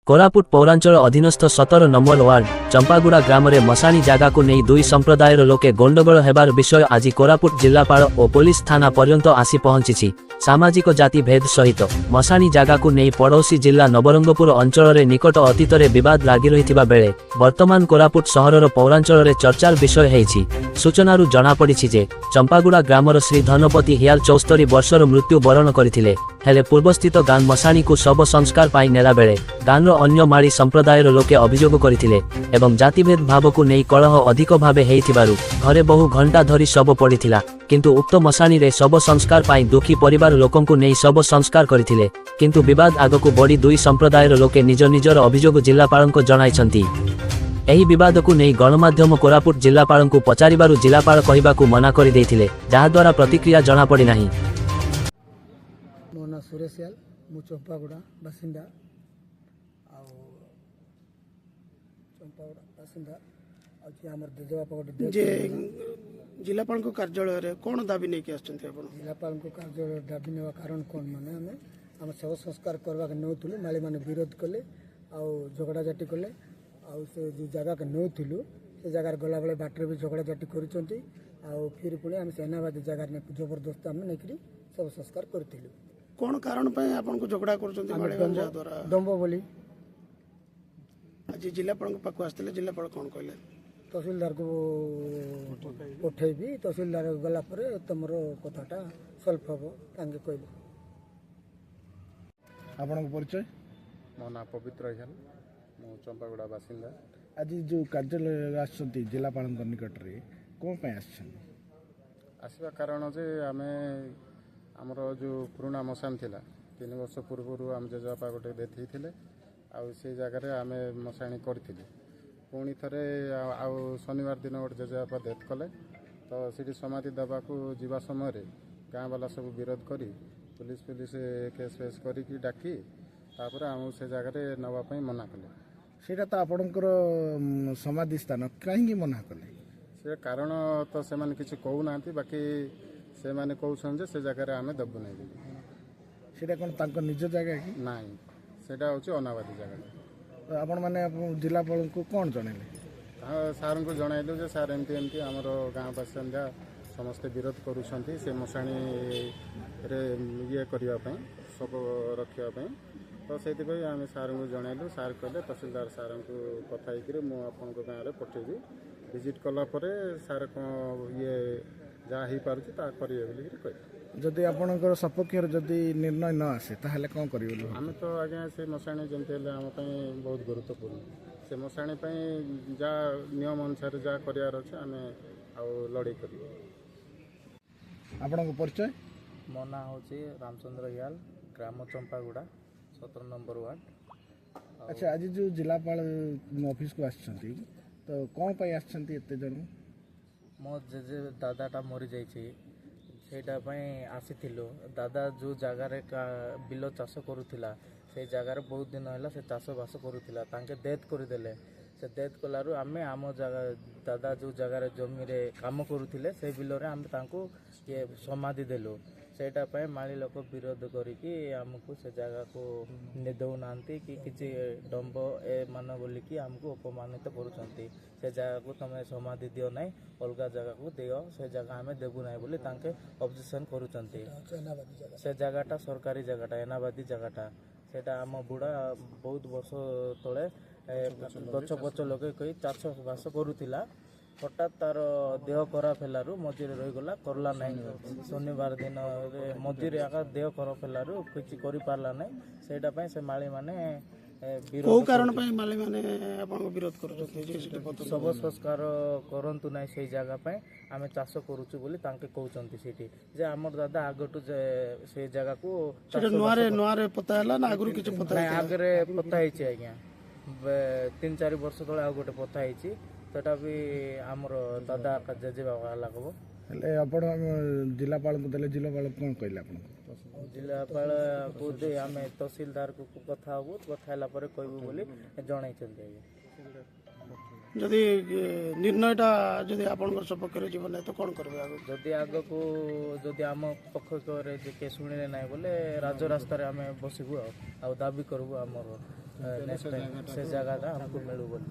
कोरापुट पौरांचल अधीनस्थ 17 number ward चंपागुड़ा ग्राम रे मसाणी जागा को नहीं दुई संप्रदायर लोके गंडगोल हेबार विषय आज कोरापुट जिलापाल और पुलिस थाना पर्यंत आसी पहुंची। सामाजिक जाति भेद सहित मसाणी जागा को नहीं पड़ोसी जिला नवरंगपुर अंचल रे निकट अतीत रे विवाद लागि रहिथिबा बेले वर्तमान कोरापुट सहरर पौरांचल रे चर्चार विषय हेछि। सूचनारू जना पड़िछि जे चंपागुड़ा ग्रामर श्री धनपति हियाल 74 वर्षर मृत्यु वरण करथिले। हेले पूर्वस्थित गां मसाणी को शव संस्कार पाई नेला बेले गांर अन्य माड़ी संप्रदायर लोके अभियोग करथिले एवं जातिभेद भाव को नहीं कलह अधिक भावे हेइथिबारु घरे बहु घंटा धरी शव पड़िथिला। किंतु उक्त मसाणी रे शव संस्कार पाई दुखी परिवार लोकन को नहीं शव संस्कार करथिले। किंतु विवाद आगकु बढ़ी दुई संप्रदायर लोके निज निजर अभियोग जिलापाल को जणाइछंती। एही विवाद को नहीं गणमाध्यम कोरापुट जिलापाल को पचारिबारु जिलापाल कहिबाकु मना करि दैथिले, जहा द्वारा प्रतिक्रिया जना पड़ी नाही। मो ना सुरेश याल, मु चंपागुड़ा बासिंदा जिलापाल कार्यालय रे कौन दाबी नहीं जिलापाल कार्यालय दाबी नेवा कारण कौन माने आम शव संस्कार करवा नौलु माली मैंने विरोध कले झगड़ा झाटी कले से जगह के नौलु से जगार गला बेले बाटर भी झगड़ा झाटी कर फिर पुणी आम सेनाबादी जगार जबरदस्त आम नहीं शव संस्कार करूँ। कौन कारण झगड़ा कर दम्भ बोली आज जिलापाल पाक आसते जिलापाल कौन कहले तहसीलदार को पठेबी तहसीलदार गला तुम कथाटा सल्व हम तांगे कहले। आपन परिचय मो ना पवित्र हियाल मु चंपागुड़ा बासिंदा। आज जो कार्यालय आसछंती जिलापाल निकट रे कोन पे आसवा कारण जे आमे हमर जो पुराना मसान थिला 3 वर्ष पूर्व आम जेजापा गोटे डेथ होते से जगह आम मशाणी करी पुणी थे शनिवार दिन गोटे जेजेबापा डेथ कले तो सीटी समाधि देवा जीवा समय गाँ वाला सब विरोध करी पुलिस केस फेस करी डाकी तापर आम से जगह नापी मना कले। सेटा तो आपणकर समाधि स्थान कहीं मना कले से कारण तो से किसी कहूना बाकी से मैंने कहते से जगह आम देवु नहीं सेटा कौन निज जगह कि ना सेटा हूँ अनाबादी जगह। आपण माने जिलापाल को कौन जनइले सार को जनइलु जे सार एमती एमती आमर गाँ बासिंदा समस्ते विरोध करुछंती से मशाणी रे ये करने सब रखापी तो से आम सार को जनइलु सार कहले तहसीलदार सार को कथा मु आपन गाँव में पठेबी विजिट कलापर सार कौन ये जहाँ हो पारे करेंगे जदि आपणकर सपक्ष जदि निर्णय न आसे ताहले कौन करियो आम तो आज्ञा से मशाणी जमती आम बहुत गुरुत्वपूर्ण से मशाणी जा नियम अनुसार जहाँ करार अच्छे आम लड़ाई कर। आपन परिचय मो ना हूँ रामचंद्र हियाल ग्राम चंपागुड़ा 17 नंबर वार्ड। अच्छा आज जो जिलापाल ऑफिस को आछंती तो कौन पाई आछंती एते जन मो जे दादाटा मरी जाइए सेटा आसी दादा जो जगार बिल चाष करूला से जगार बहुत दिन है से चाष बास करूला तांके डेथ करदेले से डेथ कलारू आम आम दादा जो जगार जमी रे काम करुले से बिल आम तांको ये समाधि देलु सेटा माली लोक विरोध करिकी आमको से जगह को दौना कि किसी डम्ब ए मान बोलिकी आमको अपमानित करुँच से जगह को तुम समाधि दियो ना अलग जगह को दियो से जगह आम देवु ना बोली ऑब्जेक्शन करुँच से जगहटा सरकारी जगहटा एनाबादी जगहटा सेटा आम बुढ़ा बहुत वर्ष तले गच पच लगे कही चाष बास करूला हठात तार देह खराब है मझे रहीगला करला ना शनिवार दिन मझे आका देह खराब है किसी करपारा ना सेटा से माली माने कारण माली माने विरोध कर शव संस्कार करंतु ना से जगह आम चाष करुचु बोली तांके कहउचंती सेठी जे हमर दादा आगटू से जगह को नुआरे पता है ना आगरु किछ पता है आगरे पता है आज्ञा 3-4 वर्ष तले आ गोटे पता है सेटा भी आमर दादा जेजे बाबा लगब हेले आपण जिलापाल को देले जिलापाल कौन कहले आपण जिलापाल को दे आम तहसीलदार को कथा हबो कथा हला परे कहबो बोली जणाई चल जाइए। ଯଦି ନିର୍ଣ୍ଣୟଟା ଯଦି ଆପଣଙ୍କ ସପକ୍ଷରେ ଯିବ ନାହିଁ ତ କ'ଣ କରିବେ ଆଗକୁ? ଯଦି ଆଗକୁ ଯଦି ଆମ ପକ୍ଷରେ ଯେ କିଏ ଶୁଣିଲେ ନାହିଁ ବୋଲେ ରାଜରାସ୍ତାରେ ଆମେ ବସିବୁ ଆଉ ଦାବି କରିବୁ ଆମର ନେକ୍ସଟ ଟାଇମ୍ ସେ ଜାଗାଟା ଆମକୁ ମିଳୁ ବୋଲି।